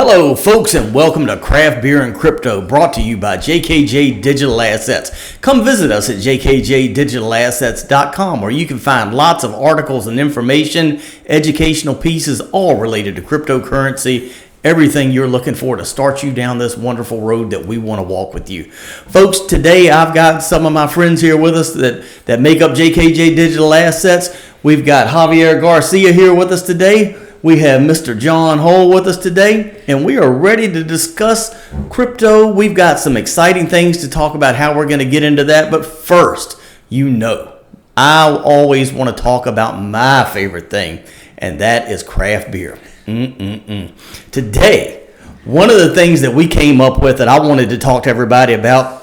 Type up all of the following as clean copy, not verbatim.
Hello, folks, and welcome to Craft Beer and Crypto, brought to you by JKJ Digital Assets. Come visit us at jkjdigitalassets.com, where you can find lots of articles and information, educational pieces, all related to cryptocurrency, everything you're looking for to start you down this wonderful road that we want to walk with you. Folks, today I've got some of my friends here with us that make up JKJ Digital Assets. We've got Javier Garcia here with us today. We have Mr. John Hull with us today, and we are ready to discuss crypto. We've got some exciting things to talk about how we're going to get into that. But first, I always want to talk about my favorite thing, and that is craft beer. Today, one of the things that we came up with that I wanted to talk to everybody about,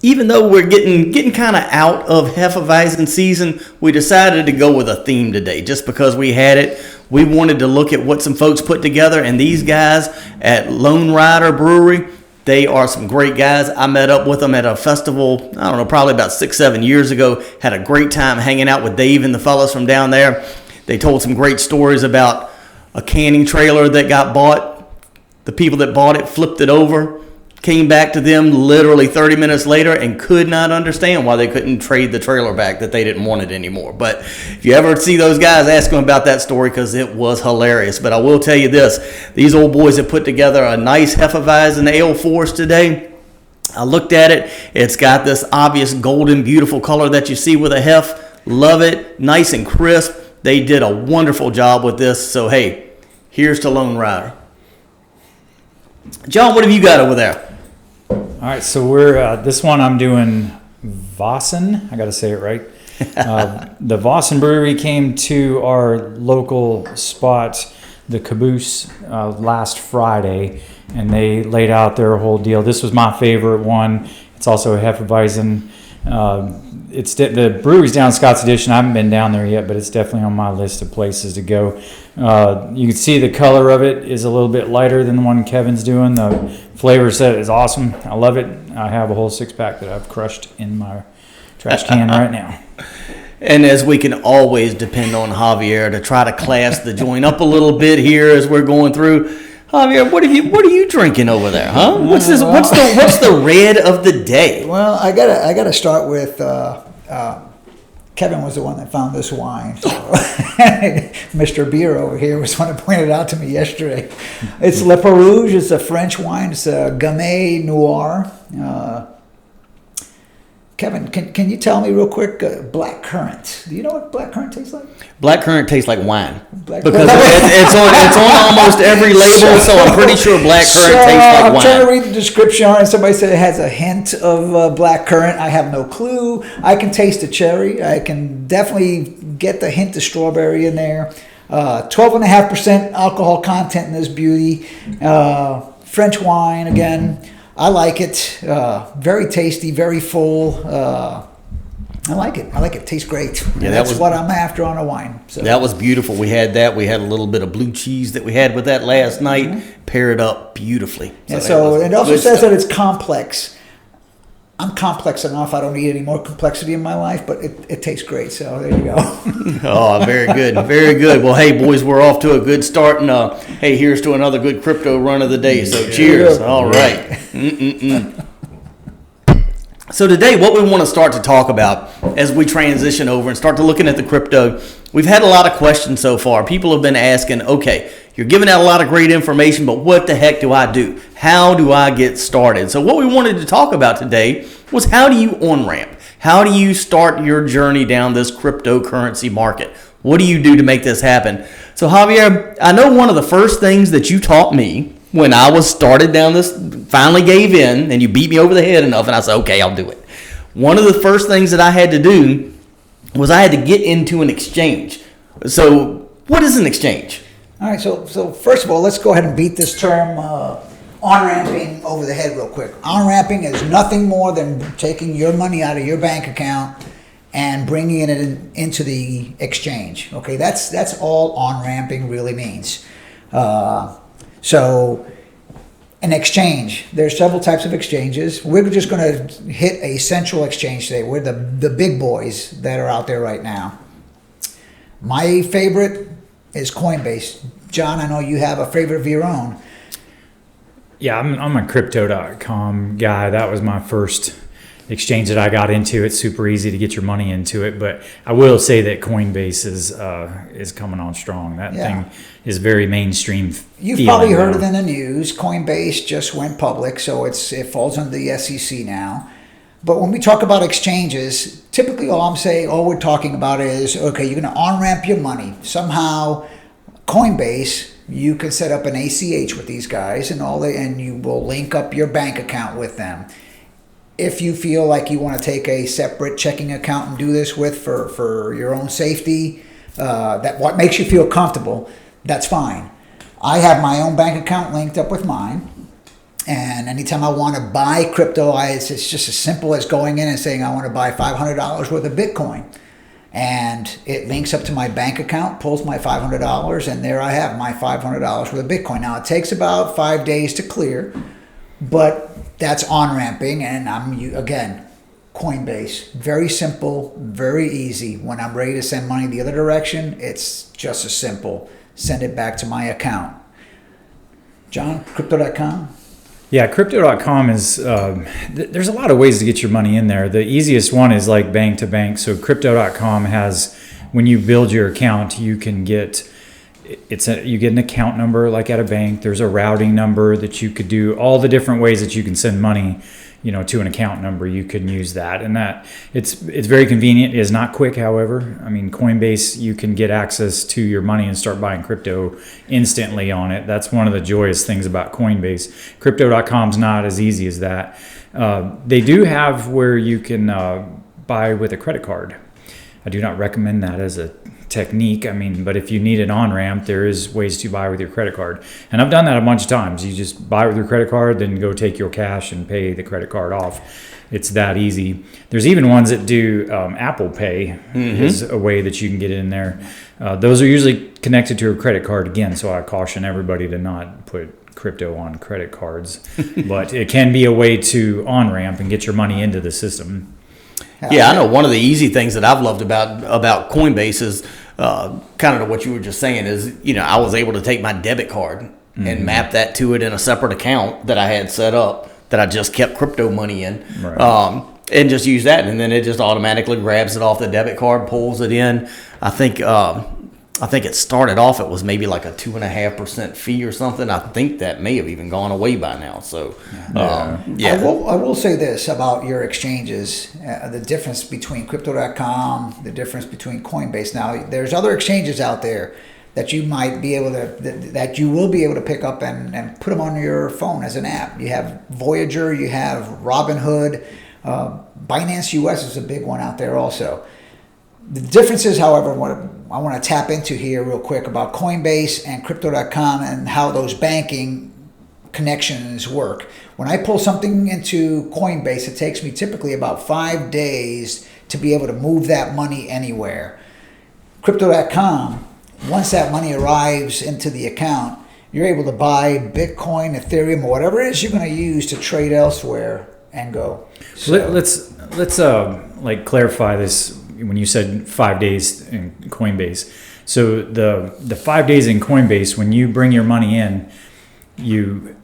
even though we're getting kind of out of Hefeweizen season, we decided to go with a theme today just because we had it. We wanted to look at what some folks put together, and these guys at Lone Rider Brewery, they are some great guys. I met up with them at a festival, I don't know, probably about 6-7 years ago. Had a great time hanging out with Dave and the fellas from down there. They told some great stories about a canning trailer that got bought. The people that bought it flipped it over, came back to them literally 30 minutes later and could not understand why they couldn't trade the trailer back, that they didn't want it anymore. But if you ever see those guys, ask them about that story because it was hilarious. But I will tell you this, these old boys have put together a nice Hefeweizen ale for us today. I looked at it. It's got this obvious golden, beautiful color that you see with a hef. Love it. Nice and crisp. They did a wonderful job with this. So, hey, here's to Lone Rider. John, what have you got over there? All right, so we're this one I'm doing Vossen. I got to say it right. The Vossen Brewery came to our local spot, the Caboose, last Friday, and they laid out their whole deal. This was my favorite one. It's also a Hefeweizen. The brewery's down in Scotts Addition. I haven't been down there yet, but it's definitely on my list of places to go. You can see the color of it is a little bit lighter than the one Kevin's doing. The flavor set is awesome. I love it. I have a whole 6-pack that I've crushed in my trash can right now. And as we can always depend on Javier to try to class the joint up a little bit here as we're going through. Javier, what are you drinking over there, huh? What's this? What's the red of the day? Well, I gotta start with Kevin was the one that found this wine. So Mr. Beer over here was the one that pointed it out to me yesterday. It's Le Rouge. It's a French wine. It's a Gamay Noir. Kevin, can you tell me real quick, black currant? Do you know what black currant tastes like? Black currant tastes like wine. Because it's on almost every label, so I'm pretty sure black currant tastes like wine. I'm trying to read the description on it. Somebody said it has a hint of black currant. I have no clue. I can taste the cherry. I can definitely get the hint of strawberry in there. 12.5% alcohol content in this beauty. French wine, again. I like it. Very tasty, very full. I like it. It tastes great. Yeah, that's what I'm after on a wine. So. That was beautiful. We had that. We had a little bit of blue cheese that we had with that last night. Mm-hmm. Paired up beautifully. So it also says that it's complex. I'm complex enough. I don't need any more complexity in my life, but it tastes great. So there you go. Oh, very good. Very good. Well, hey, boys, we're off to a good start. And, hey, here's to another good crypto run of the day. So cheers. All right. So today, what we want to start to talk about as we transition over and start to looking at the crypto, we've had a lot of questions so far. People have been asking, okay, you're giving out a lot of great information, but what the heck do I do? How do I get started? So what we wanted to talk about today was how do you on-ramp? How do you start your journey down this cryptocurrency market? What do you do to make this happen? So Javier, I know one of the first things that you taught me when I was started down this, finally gave in, and you beat me over the head enough, and I said, okay, I'll do it. One of the first things that I had to do was I had to get into an exchange. So what is an exchange? All right, so first of all, let's go ahead and beat this term on-ramping over the head real quick. On-ramping is nothing more than taking your money out of your bank account and bringing it into the exchange. Okay, that's all on-ramping really means. So an exchange, there's several types of exchanges. We're just going to hit a central exchange today. We're the big boys that are out there right now. My favorite is Coinbase. John, I know you have a favorite of your own. Yeah, I'm a crypto.com guy. That was my first exchange that I got into. It's super easy to get your money into it, but I will say that Coinbase is coming on strong. That thing is very mainstream. You've probably heard it in the news. Coinbase just went public, so it falls under the SEC now. But when we talk about exchanges, typically all we're talking about is, okay, you're going to on-ramp your money. Somehow, Coinbase, you can set up an ACH with these guys and you will link up your bank account with them. If you feel like you want to take a separate checking account and do this with for your own safety, that what makes you feel comfortable, that's fine. I have my own bank account linked up with mine. And anytime I want to buy crypto, it's just as simple as going in and saying I want to buy $500 worth of Bitcoin. And it links up to my bank account, pulls my $500, and there I have my $500 worth of Bitcoin. Now, it takes about 5 days to clear, but that's on-ramping. And again, Coinbase, very simple, very easy. When I'm ready to send money the other direction, it's just as simple. Send it back to my account. John, crypto.com? Yeah, crypto.com is, there's a lot of ways to get your money in there. The easiest one is like bank to bank. So crypto.com has, when you build your account, you can get, you get an account number like at a bank. There's a routing number that you could do, all the different ways that you can send money, to an account number. You can use that, and that it's very convenient. It is not quick, however. I mean, Coinbase, you can get access to your money and start buying crypto instantly on it. That's one of the joyous things about Coinbase. Crypto.com's not as easy as that. They do have where you can buy with a credit card. I do not recommend that as a technique. I mean, but if you need an on-ramp, there is ways to buy with your credit card. And I've done that a bunch of times. You just buy with your credit card, then go take your cash and pay the credit card off. It's that easy. There's even ones that do Apple Pay is a way that you can get in there. Those are usually connected to a credit card again, so I caution everybody to not put crypto on credit cards. But it can be a way to on-ramp and get your money into the system. Yeah, I know one of the easy things that I've loved about Coinbase is kind of what you were just saying is, I was able to take my debit card and map that to it in a separate account that I had set up that I just kept crypto money in, and just use that. And then it just automatically grabs it off the debit card, pulls it in. I think it started off, it was maybe like a 2.5% fee or something. I think that may have even gone away by now. So, I will say this about your exchanges, the difference between crypto.com, the difference between Coinbase. Now, there's other exchanges out there that you might be able to, that you will be able to pick up and put them on your phone as an app. You have Voyager, you have Robinhood, Binance US is a big one out there also. The differences, however, what I want to tap into here real quick about Coinbase and crypto.com and how those banking connections work. When I pull something into Coinbase, it takes me typically about 5 days to be able to move that money anywhere. Crypto.com, once that money arrives into the account, you're able to buy Bitcoin, Ethereum, or whatever it is you're going to use to trade elsewhere and go. So let's clarify this. When you said 5 days in Coinbase, so the 5 days in Coinbase, when you bring your money in, you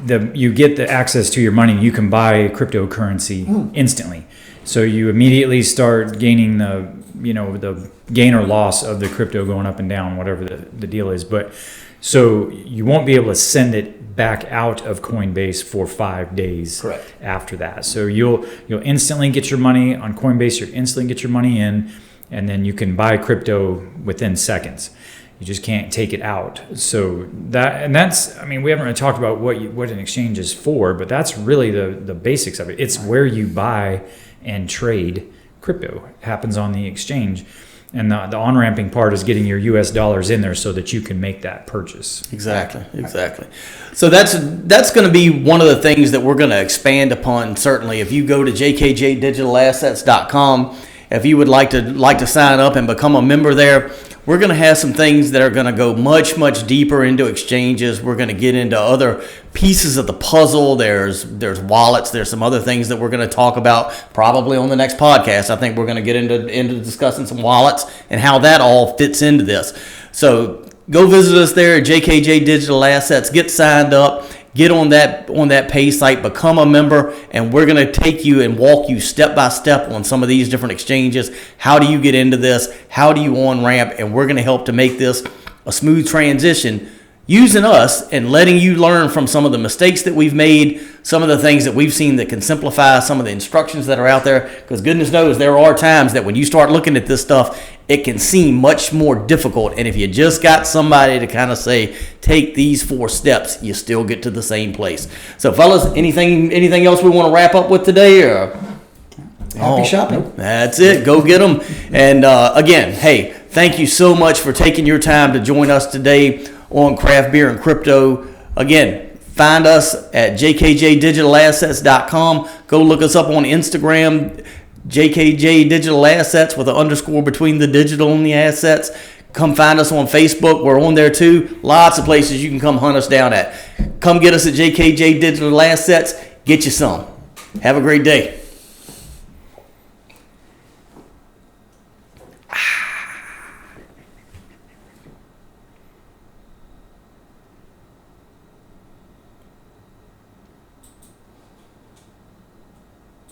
get the access to your money. You can buy cryptocurrency instantly. So you immediately start gaining the gain or loss of the crypto going up and down, whatever the deal is. But so you won't be able to send it back out of Coinbase for 5 days. Correct. After that. So you'll instantly get your money on Coinbase, you'll instantly get your money in, and then you can buy crypto within seconds. You just can't take it out. So that's I mean, we haven't really talked about what an exchange is for, but that's really the basics of it. It's where you buy and trade crypto. It happens on the exchange. And the on-ramping part is getting your U.S. dollars in there so that you can make that purchase. Exactly. So that's going to be one of the things that we're going to expand upon. Certainly, if you go to jkjdigitalassets.com, if you would like to sign up and become a member there, we're going to have some things that are going to go much, much deeper into exchanges. We're going to get into other pieces of the puzzle. There's wallets. There's some other things that we're going to talk about probably on the next podcast. I think we're going to get into discussing some wallets and how that all fits into this. So go visit us there at JKJ Digital Assets. Get signed up. get on that pay site, become a member, and we're going to take you and walk you step by step on some of these different exchanges. How do you get into this? How do you on ramp? And we're going to help to make this a smooth transition, using us and letting you learn from some of the mistakes that we've made, some of the things that we've seen that can simplify some of the instructions that are out there. Because goodness knows there are times that when you start looking at this stuff, it can seem much more difficult. And if you just got somebody to kind of say, take these 4 steps, you still get to the same place. So fellas, anything else we want to wrap up with today? Or Happy shopping. That's it. Go get them. And again, hey, thank you so much for taking your time to join us today on Craft Beer and Crypto. Again, find us at jkjdigitalassets.com. Go look us up on Instagram, JKJ Digital Assets with an underscore between the digital and the assets. Come find us on Facebook. We're on there too. Lots of places you can come hunt us down at. Come get us at JKJ Digital Assets. Get you some. Have a great day.